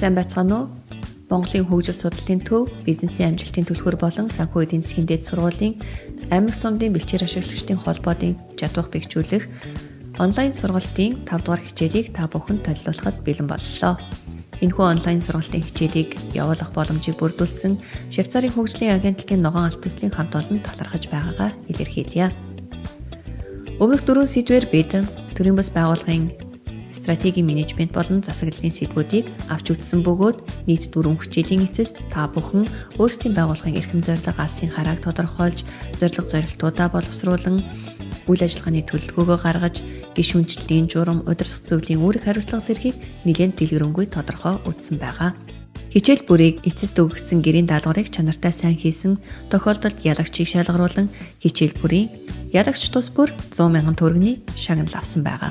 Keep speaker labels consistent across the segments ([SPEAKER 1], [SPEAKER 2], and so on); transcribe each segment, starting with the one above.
[SPEAKER 1] Сайн байцгаана уу? Монголын хөгжил судлалын төв, бизнесийн амжилтын түлхүүр болон санхүү эдийн засгийн дэд сургуулийн аймаг сумдын бэлчээр ашиглагчдын холбоодын чадварх бэхжүүлэх онлайн сургалтын 5 дугаар хичээлийг та бүхэнд төлөвлөхөд бэлэн боллоо. Энэхүү онлайн сургалтын хичээлийг явуулах боломжийг бүрдүүлсэн Швейцарын хөгжлийн агентлагийн ногоон алт төслийн хамт олон талархаж байгаагаа илэрхийлье. Өмнөх 4 сэдвээр бид төрийн бас байгууллагын стратегийн менежмент болон засаглалын сэдвүүдийг авч үзсэн бөгөөд нийт 4 хичээлийн эцэст та бүхэн өөрсдийн байгууллагын эрхэм зорилго алсын харааг тодорхойлж, зорилго зорилтуудаа боловсруулан, үйл ажиллагааны төлөвлөгөөгөө гаргаж, гишүүнчлэлийн журам, удирдах зөвлөлийн үүрэг хариуцлага зэргийг нэлээд дэлгэрэнгүй тодорхой үзсэн байгаа. Хичээл бүрийг эцэст өгөгдсөн гэрийн даалгаврыг чанартай сайн хийсэн тохиолдолд ялагчийг шалгаруулан хичээл бүрийн ялагч тус бүр 100,000 төгрөгийн шагнал авсан байгаа.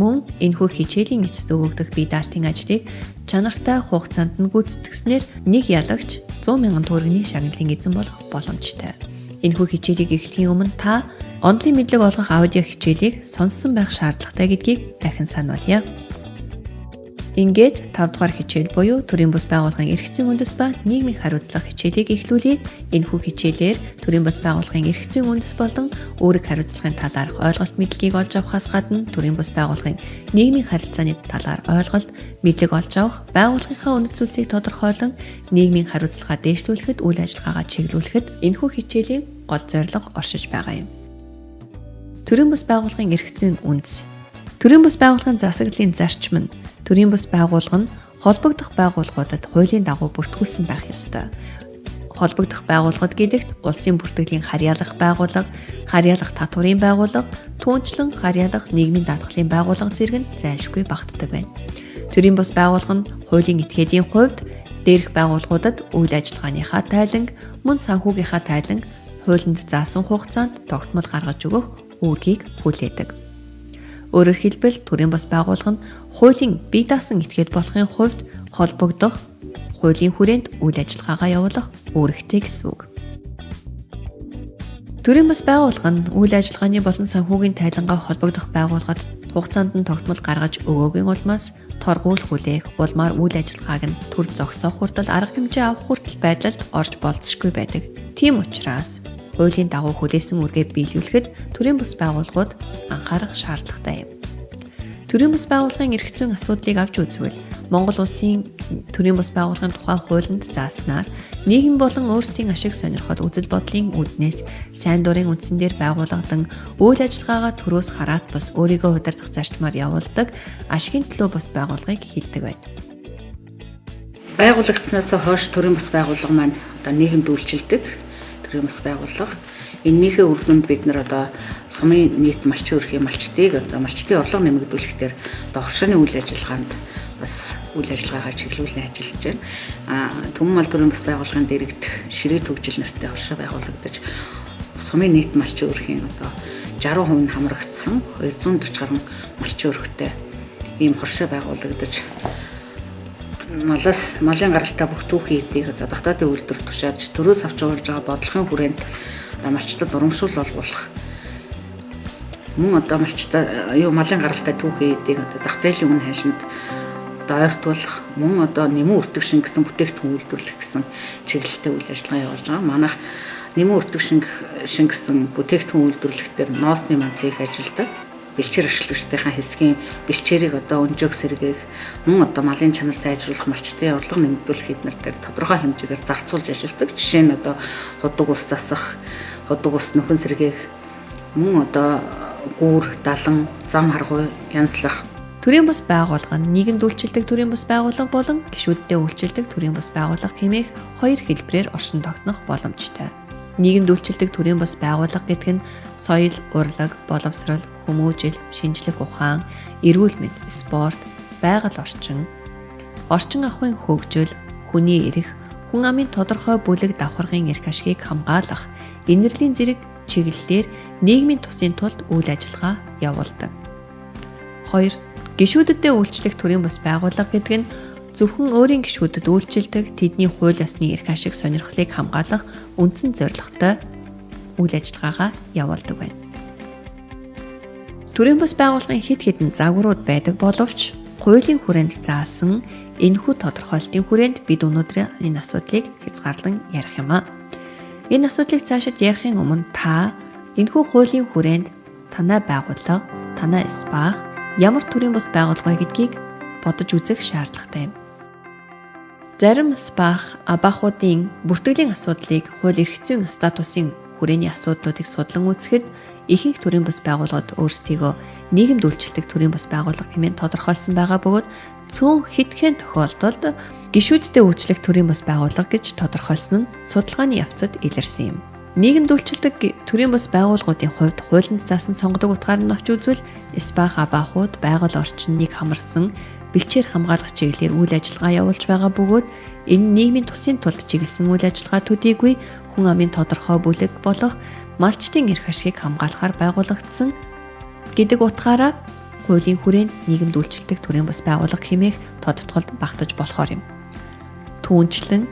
[SPEAKER 1] Мөн энэхүү хичээлийн эцэст өгөгдөх бие даалтын ажлыг чанартай хугацаанд нь гүйцэтгэснээр нэг ялагч 100,000 төгрөгийн шагналын эзэн болох боломжтой. Энэхүү хичээлийг эхлэхийн өмнө та онлын мэдлэг олгох аудио хичээлийг сонссон байх шаардлагатай гэдгийг дахин сануулъя. Ингээд 5 дугаар хичээл буюу төрийн бус байгууллагын эрх зүйн үндэс ба нийгмийн хариуцлага хичээлийг эхлүүлье. Энэхүү хичээлээр төрийн бус байгууллагын эрх зүйн үндэс болон үүрэг хариуцлагын талаарх ойлголт мэдлэгийг олж авахаас гадна төрийн бус байгууллагын нийгмийн харилцааны талаар ойлголт мэдлэг олж авах, байгууллагынхаа үнэт зүйлсийг тодорхойлон нийгмийн хариуцлагаа дээшлүүлэхэд үйл ажиллагаагаа чиглүүлэхэд энэхүү хичээлийн гол зорилго оршиж байгаа юм. Төрийн бус байгууллагын эрх зүйн үндэс. Төрийн бус байгууллагын засаглалын зарчим нь төрийн бус байгууллага нь холбогдох байгууллагуудад хуулийн дагуу бүртгүүлсэн байх ёстой. Холбогдох байгууллагууд гэдэгт улсын бүртгэлийн харьяалах байгууллага, харьяалах татварын байгууллага, түүнчлэн харьяалах нийгмийн даатгалын байгууллага зэрэг нь зайлшгүй багтдаг байна. Төрийн бус байгууллага нь хуулийн этгээдийн хувьд дээрх байгууллагуудад үйл ажиллагааныхаа тайланг, мөн санхүүгийнхаа тайланг, хуулинд заасан хугацаанд тогтмол гаргаж өгөх үүргийг хүлээдэг. Өөрөөр хэлбэл төрийн бус байгууллага нь хуулийн бие даасан этгээд болохын хувьд холбогдох, хуулийн хүрээнд үйл ажиллагаагаа явуулах үүрэгтэй гэсэн үг. Төрийн бус байгууллага нь үйл ажиллагааны болон санхүүгийн тайлангаа холбогдох байгууллагад хугацаанд нь тогтмол гаргаж өгөөгийн улмаас торгуул хүлээх, улмаар үйл ажиллагааг нь төр зогсоох хүртэл арга хэмжээ авах хүртэл байдалд орж болцсохгүй байдаг. Тийм учраас хуулийн дагуу хүлээсэн үүргээ биелүүлэхэд төрийн бус байгууллагууд анхаарах шаардлагатай юм. Төрийн бус байгууллагын эрх зүйн асуудлыг авч үзвэл Монгол улсын төрийн бус байгууллагын тухай хуулинд зааснаар нийгэм болон өөрсдийн ашиг сонирхол үзэл бодлын үүднээс сайн дурын үндсэн дээр байгууллагадан үйл ажиллагаагаа төрөөс хараат бас өөрийгөө удирдах зарчмаар явуулдаг ашигын төлөө бус байгууллагыг хэлдэг байна.
[SPEAKER 2] Байгуулагдсанаас хойш төрийн бус байгууллага маань одоо нийгэмд үйлчилдэг төрийн бус байгууллага. Эннийхээ үр дүнд бид нар одоо сумын нийт малчин өрхийн малчдыг одоо малчдын орлого нэмэгдүүлэхээр догшооны үйл ажиллагаанд бас үйл ажиллагаагаа чиглүүлэн ажиллаж байна. Түмэн мал төрийн бус байгууллагын дэрэгдэх ширээ төгжил нэртэй оршоо байгуулагдаж сумын нийт малчин өрхийн одоо 60% нь хамрагдсан 240 гаруй малчин өрхтэй ийм хоршоо байгуулагдаж малын гаралтай бүх түүхий эдийг одоо дотоодын үйлдвэр тушааж төрөөс авч явуулж байгаа бодлогын хүрээнд малчтад урамшуул олгуулах мөн одоо малын гаралтай түүхий эдийг одоо зах зээлийн үнэ ханшинд одоо ойртуулах мөн одоо нэмэн өртөг шингэсэн бүтээгдэхүүн үйлдвэрлэх гэсэн чиглэлтэй үйл ажиллагаа явуулж байгаа. Манайх нэмэн өртөг шингэсэн бүтээгдэхүүн үйлдвэрлэхдээ ноосны манцыг ажилладаг. Бэлчээр ашиглагчдынхаа хэсгийн бэлчээрийг одоо өнжөг сэргээх мөн одоо малын чанар сайжруулах малчтын орлого нэмэгдүүлэх эднэр тодорхой хэмжээгээр зарцуулж ажилладаг. Жишээ нь одоо худаг ус засах, худаг ус нөхөн сэргээх, мөн одоо гүүр, далан, зам харгуй янзлах.
[SPEAKER 1] Төрийн бус байгууллага нь нийгэмд үйлчилдэг төрийн бус байгууллага болон гишүүддээ үйлчилдэг төрийн бус байгууллага хэмээх хоёр хэлбэрээр оршин тогтнох боломжтой. Нийгэмд үйлчилдэг төрийн бус байгууллага гэдэг нь соёл, урлаг, боловсрол, хүмүүжил, шинжлэх ухаан, эрүүл мэнд, спорт, байгаль орчин ахуйн хөгжил, хүний эрх, хүн амын тодорхой бүлэг давхаргын эрх ашгийг хамгаалах, инэрлийн зэрэг чиглэлээр нийгмийн тусын тулд үйл ажиллагаа явуулдаг. 2. Гишүүдэдээ үйлчлэх төрийн бус байгууллага гэдэг нь зөвхөн өөрийн гишүүдэд үйлчилдэг тэдний хууль ёсны эрх ашиг сонирхлыг хамгаалах үндсэн зорилготой үйл ажиллагаагаа явуулдаг байна. Төрийн бус байгууллагын хэд хэдэн загварууд байдаг боловч хуулийн хүрээнд заасан энэхүү тодорхойлолтын хүрээнд бид өнөөдөр энэ асуудлыг хязгаарлан ярих юм а. Энэ асуудлыг цаашид ярихын өмнө та энэхүү хуулийн хүрээнд танай байгууллага, танай спах ямар төрийн бус байгууллага гэдгийг бодож үзэх шаардлагатай юм. Зарим спах абаахуудын бүртгэлийн асуудлыг хууль эрх зүйн статусын хүрээний асуудлуудыг судлан үзэхэд ихэнх төрийн бус байгууллагууд өөрсдийгөө нийгэмд үйлчлдэг төрийн бус байгууллага хэмээн тодорхойлсон байгаа бөгөөд цөөн хэдхэн тохиолдолд гишүүдтэй үйлчлэх төрийн бус байгууллага гэж тодорхойлсон нь судалгааны явцад илэрсэн юм. Нийгэмд үйлчлдэг төрийн бус байгууллагуудын хувьд хуулинд заасан сонгодог утгаар нь авч үзвэл спах абаахууд байгаль орчныг хамарсан бэлчээр хамгаалах чиглэлээр үйл ажиллагаа явуулж байгаа бөгөөд энэ нийгмийн тусын тулд чиглэсэн үйл ажиллагаа төдийгүй хүн амын тодорхой бүлэг болох малчдын эрх ашгийг хамгаалахаар байгуулагдсан гэдэг утгаараа хуулийн хүрээнд нийгэмд үйлчлдэг төрийн бус байгууллага хэмээх тодтолд багтаж болохоор юм. Түүнчлэн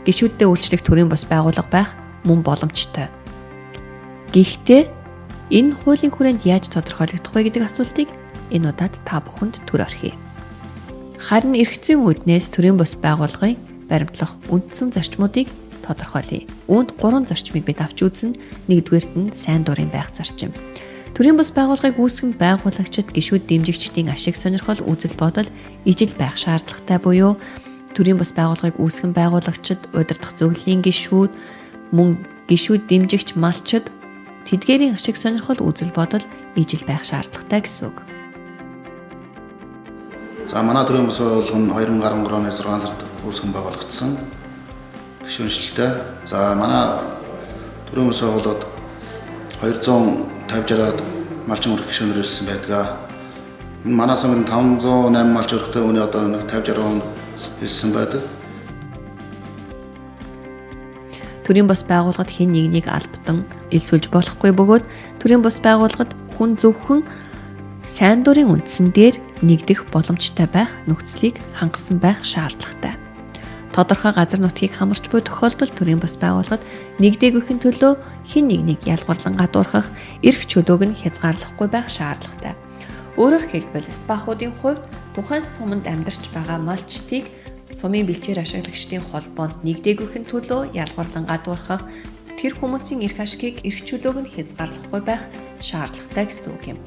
[SPEAKER 1] гишүүдтэй үйлчлэх төрийн бус байгууллага байх мөн боломжтой. Гэхдээ энэ хуулийн хүрээнд яаж тодорхойлогдох вэ гэдэг асуултыг энэ удаад та бүхэнд төр орхиё. Харин эрх зүйн үүднээс төрийн бус байгууллагын баримтлах үндсэн зарчмуудыг тодорхойлъё. Үүнд 3 зарчмыг бид авч үзнэ. Нэгдүгээрт нь сайн дурын байх зарчим. Төрийн бус байгууллагыг үүсгэн байгуулагчид гишүүд дэмжигчдийн ашиг сонирхол үзэл бодол ижил байх шаардлагатай буюу төрийн бус байгууллагыг үүсгэн байгуулагчид удирдах зөвлөлийн гишүүд мөн гишүүд дэмжигч малчид тэдгээрийн ашиг сонирхол үзэл бодол ижил байх шаардлагатай гэсэн үг.
[SPEAKER 3] За манай төрийн бус байгууллага нь 2013 оны 6 сард үүсгэн байгуулагдсан гишүүншилтэй. За манай төрийн бус байгууллагад 250-60-аад малчин өрх гишүүнээр ирсэн байдаг. Манай самын 508 малчин өрхтэй үүний одоо 50-60% ирсэн байдаг.
[SPEAKER 1] Төрийн бус байгууллагад хэн нэгнийг албатан элсүүлж болохгүй бөгөөд төрийн бус байгууллагад хүн зөвхөн сайн дурын үндсэн дээр нэгдэх боломжтой байх нөхцөлийг хангасан байх шаардлагатай. Тодорхой газар нутгийг хамарч буй тохиолдолд төрийн бус байгууллагад нэгдээгүйхэн төлөө хэн нэгнийг ялгарлан гадуурхах эрх чөлөөг нь хязгаарлахгүй байх шаардлагатай. Өөрөөр хэлбэл спахуудын хувьд тухайн суманд амьдарч байгаа малчдыг сумын бэлчээр ашиглагчдын холбоонд нэгдээгүйхэн төлөө ялгарлан гадуурхах тэр хүмүүсийн эрх ашгийг эрх чөлөөг нь хязгаарлахгүй байх шаардлагатай гэсэн үг юм.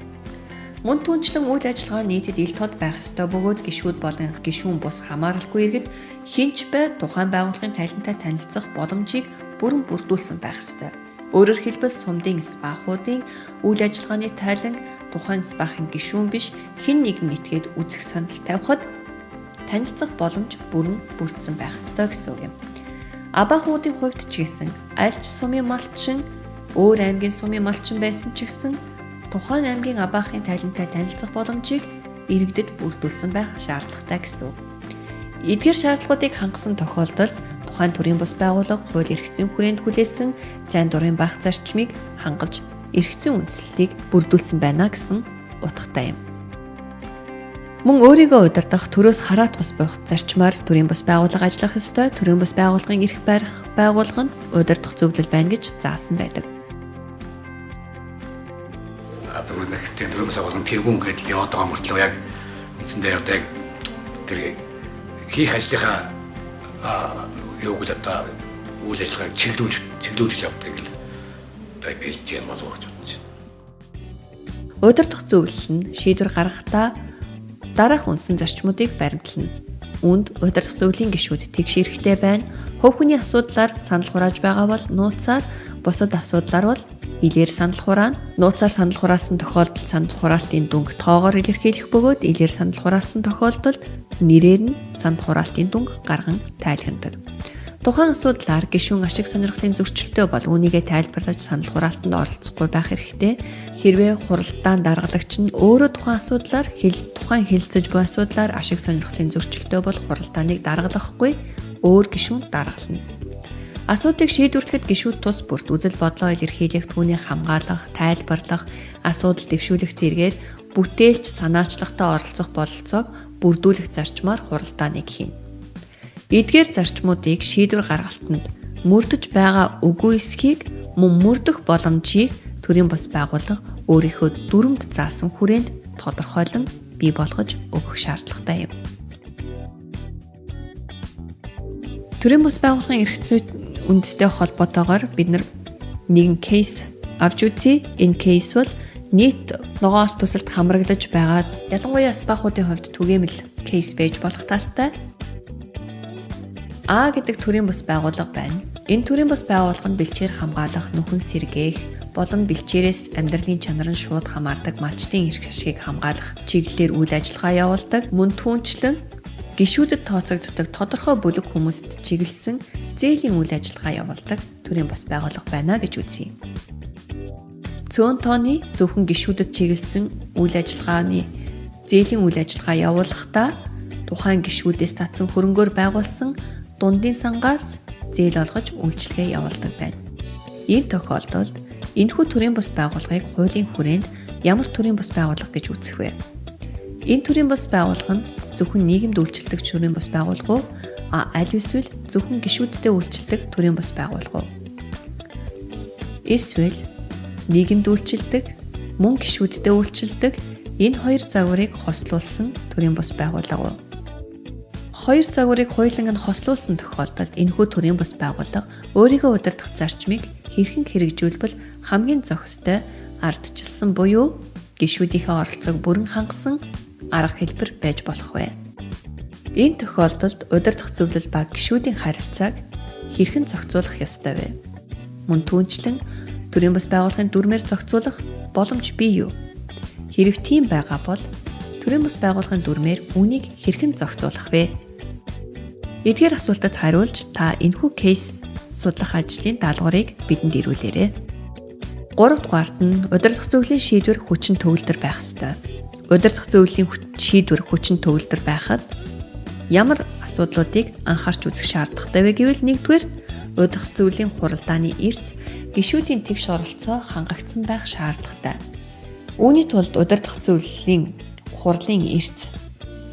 [SPEAKER 1] Мөн түнчлэн үйл ажиллагаа нийтэд ил тод байх ёстой бөгөөд гишүүд болон гишүүн бус хамааралгүй иргэд хинч бай тухайн байгууллагын тайлантай танилцах боломжийг бүрэн бүрдүүлсэн байх ёстой. Өөрөөр хэлбэл сумдын спахуудын үйл ажиллагааны тайлан тухайн спахын гишүүн биш хэн нэгэн этгээд үзэх санал тавихад танилцах боломж бүрэн бүрдсэн байх ёстой гэсэн үг юм. Абаахуудын хувьд ч гэсэн аль ч сумын малчин өөр аймгийн сумын малчин байсан ч гэсэн тухайн аймгийн абаахын тайлантай танилцах боломжийг иргэдэд бүрдүүлсэн байх шаардлагатай гэсэн үг. Эдгээр шаардлагуудыг хангасан тохиолдолд тухайн төрийн бус байгууллага хууль эрх зүйн хүрээнд хүлээсэн сайн дурын байх зарчмыг хангаж эрх зүйн үндслэлийг бүрдүүлсэн байна гэсэн утгатай юм. Мөн өөрийгөө удирдах төрөөс хараат бус байх зарчмаар төрийн бус байгууллага ажиллах ёстой. Төрийн бус байгууллагын эрх барих байгууллага нь удирдах зөвлөл байна гэж заасан байдаг.
[SPEAKER 4] Тэгтээ төрийн бус байгууллагын тэргүүн гэдэл яваад байгаа мөртлөө яг үндсэндээ одоо яг тэр хийх ажлынхаа юуг л одоо үйл ажиллагааг чиглүүлж явдаг л одоо хэлж яах болов гэж бодож байна.
[SPEAKER 1] Удирдах зөвлөл нь шийдвэр гаргахдаа дараах үндсэн зарчмуудыг баримтлана. Үүнд удирдах зөвлөлийн гишүүд тэгш эрэхтэй байна. Хувь хүний асуудлаар санал хурааж байгаа бол нууцаар, бусад асуудлаар бол илээр санал хураана. Нууцаар санал хураасан тохиолдолд санал хураалтын дүнг тоогоор илэрхийлэх бөгөөд илээр санал хураасан тохиолдолд нэрээр нь санал хураалтын дүнг гарган тайлхнадаг. Тухайн асуудлаар гишүүн ашиг сонирхлын зөрчилтэй бол үүнийгээ тайлбарлаж санал хураалтанд оролцохгүй байх хэрэгтэй. Хэрвээ хуралдаан даргалагч нь өөрөө тухайн асуудлаар тухайн хэлэлцэж буй асуудлаар ашиг сонирхлын зөрчилтэй бол хуралдааныг даргалахгүй өөр гишүүн даргална. Асуудлыг шийдвэрлэхэд гишүүд тус бүрт үзэл бодлоо илэрхийлэх, түүнийг хамгаалах, тайлбарлах, асуудал дэвшүүлэх зэргээр бүтээлч санаачлагтай оролцох бололцоог бүрдүүлэх зарчмаар хуралдааныг хийнэ. Эдгээр зарчмуудыг шийдвэр гаргалтанд мөрдөж байгаа үгүй эсхийг мөн мөрдөх боломжийг төрийн бус байгууллага өөрийнхөө дүрмд заасан хүрээнд тодорхойлон бий болгож өгөх шаардлагатай юм. Төрийн бус байгууллагын эрх зүйн үндэстэй холбоотойгоор бид нэгэн кейс авч үзье. Энэ кейс бол нийт ногоон алт төсөлд хамрагдаж байгаа ялангуяа спахуудын хувьд түгээмэл кейс байж болох талтай. А гэдэг төрийн бус байгууллага байна. Энэ төрийн бус байгууллага нь бэлчээр хамгаалах, нүхэн сэргээх болон бэлчээрээс амьдралын чанар нь шууд хамаардаг малчдын эрх ашгийг хамгаалах чиглэлээр үйл ажиллагаа явуулдаг. Мөн түүнчлэн гишүүдэд тооцогддог тодорхой бүлэг хүмүүст чиглэсэн зээлийн үйл ажиллагаа явуулдаг төрийн бус байгууллага байна гэж үзье. Цөөн тооны зөвхөн гишүүдэд чиглэсэн үйл ажиллагааны зээлийн үйл ажиллагаа явуулахдаа тухайн гишүүдээс татсан хөрөнгөөр байгуулсан дундын сангаас зээл олгож үйлчилгээ явуулдаг байна. Энэ тохиолдолд энэхүү төрийн бус байгууллагыг хуулийн хүрээнд ямар төрийн бус байгууллага гэж үзэх вэ? Энэ төрийн бус байгууллага нь зөвхөн нийгэмд үйлчилдэг төрийн бус байгууллага уу? Аль эсвэл зөвхөн гишүүддээ үйлчилдэг төрийн бус байгууллага уу? Эсвэл нийгэмд үйлчилдэг, мөн гишүүддээ үйлчилдэг энэ хоёр загварыг хослуулсан төрийн бус байгууллага уу? Хоёр загварыг хуулинг нь хослуулсан тохиолдолд энэхүү төрийн бус байгууллага өөрийнхөө удирдах зарчмыг хэрхэн хэрэгжүүлбэл хамгийн зохистой ардчилсан буюу гишүүдийнхээ оролцоог бүрэн хангасан арга хэлбэр байж болох вэ? Энэ тохиолдолд удирдах зөвлөл ба гишүүдийн харилцааг хэрхэн зохицуулах ёстой вэ? Мөн түүнчлэн төрийн бус байгууллагын дүрмээр зохицуулах боломж бий юу? Хэрв тийм байгаа бол төрийн бус байгууллагын дүрмээр үүнийг хэрхэн зохицуулах вэ? Эдгээр асуултад хариулж та энэхүү кейс судлах ажлын даалгаврыг бидэнд ирүүлээрэй. 3 дугаарт нь удирдах зөвлөлийн шийдвэр хүчин төгөлдөр байх ёстой. Удирдах зөвлөлийн шийдвэр хүчин төгөлдөр байхад ямар асуудлуудыг анхаарч үзэх шаардлагатай вэ гэвэл нэгдүгээр удирдах зөвлөлийн хуралдааны эрс гишүүдийн тэгш оролцоо хангагдсан байх шаардлагатай. Үүний тулд удирдах зөвлөлийн хурлын эрс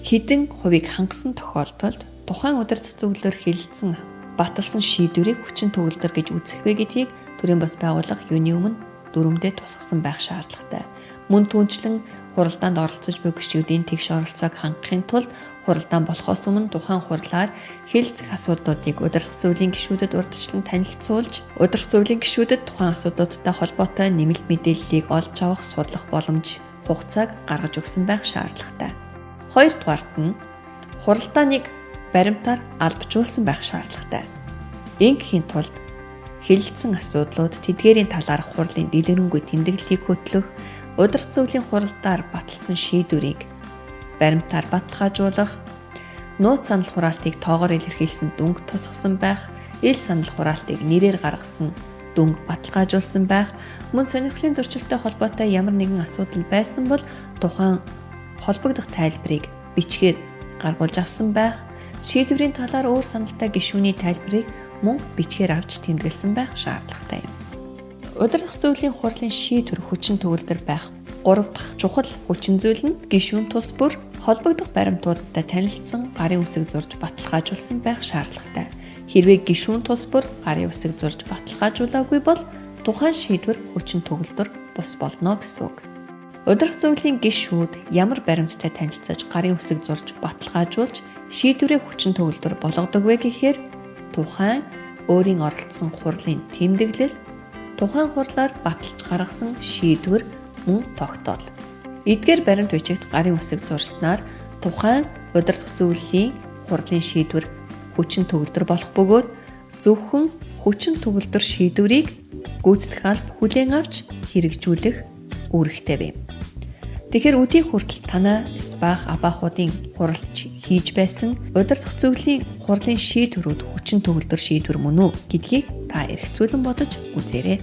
[SPEAKER 1] хэдэн хувийг хангасан тохиолдолд тухайн удирдах зөвлөлөөр хэлэлцэн баталсан шийдвэрийг хүчин төгөлдөр гэж үзэх вэ гэдгийг төрийн бус байгууллага юуны өмнө дүрмдээ тусгасан байх шаардлагатай. Мөн түүнчлэн хуралдаанд оролцож буй гишүүдийн тэгш оролцоог хангахын тулд хуралдаан болохоос өмнө тухайн хурлаар хэлэлцэх асуудлуудыг удирдах зөвлөлийн гишүүдэд урьдчилан танилцуулж, удирдах зөвлөлийн гишүүдэд тухайн асуудлуудтай холбоотой нэмэлт мэдээллийг олж авах судлах боломж хугацааг гаргаж өгсөн байх шаардлагатай. Хоёрдугаарт нь хуралдааныг баримтаар албажуулсан байх шаардлагатай. Ингэхийн тулд хэлэлцсэн асуудлууд тэдгээрийн талаарх хурлын дэлгэрэнгүй тэмдэглэлийг хөтлөх, удирдах зөвлөлийн хуралдаар баталсан шийдвэрийг баримтаар баталгаажуулах, нууц санал хураалтыг тоогоор илэрхийлсэн дүнг тусгасан байх, ил санал хураалтыг нэрээр гаргасан дүнг баталгаажуулсан байх, мөн сонирхлын зөрчилтэй холбоотой ямар нэгэн асуудал байсан бол тухайн холбогдох тайлбарыг бичгээр гаргуулж авсан байх, шийдвэрийн талаар өөр саналтай гишүүний тайлбарыг мөн бичгээр авч тэмдэглэсэн байх шаардлагатай юм. Удирдах зөвлөлийн хурлын шийдвэр хүчин төгөлдөр байх 3 дахь чухал хүчин зүйл нь гишүүн тус бүр холбогдох баримтуудтай танилцсан гарын үсэг зурж баталгаажуулсан байх шаардлагатай. Хэрвээ гишүүн тус бүр гарын үсэг зурж баталгаажуулаагүй бол тухайн шийдвэр хүчин төгөлдөр бус болно гэсэн үг. Удирдах зөвлөлийн гишүүд ямар баримттай танилцаж гарын үсэг зурж баталгаажуулж шийдвэрээ хүчин төгөлдөр болгодог вэ гэхээр тухайн өөрийн оролцсон хурлын тэмдэглэл, тухайн хурлаар баталж гаргасан шийдвэр мөн тогтоол. Эдгээр баримт бичигт гарын үсэг зурснаар тухайн удирдах зөвлөлийн хурлын шийдвэр хүчин төгөлдөр болох бөгөөд зөвхөн хүчин төгөлдөр шийдвэрийг гүйцэтгэх алба хүлээн авч хэрэгжүүлэх үүрэгтэй вэ. Тэгэхээр өдийг хүртэл танай спах абаахуудын хуралч хийж байсан удирдах зөвлөлийн хурлын шийдвэрүүд хүчин төгөлдөр шийдвэр мөн үү гэдгийг та эргцүүлэн бодож үзээрэй.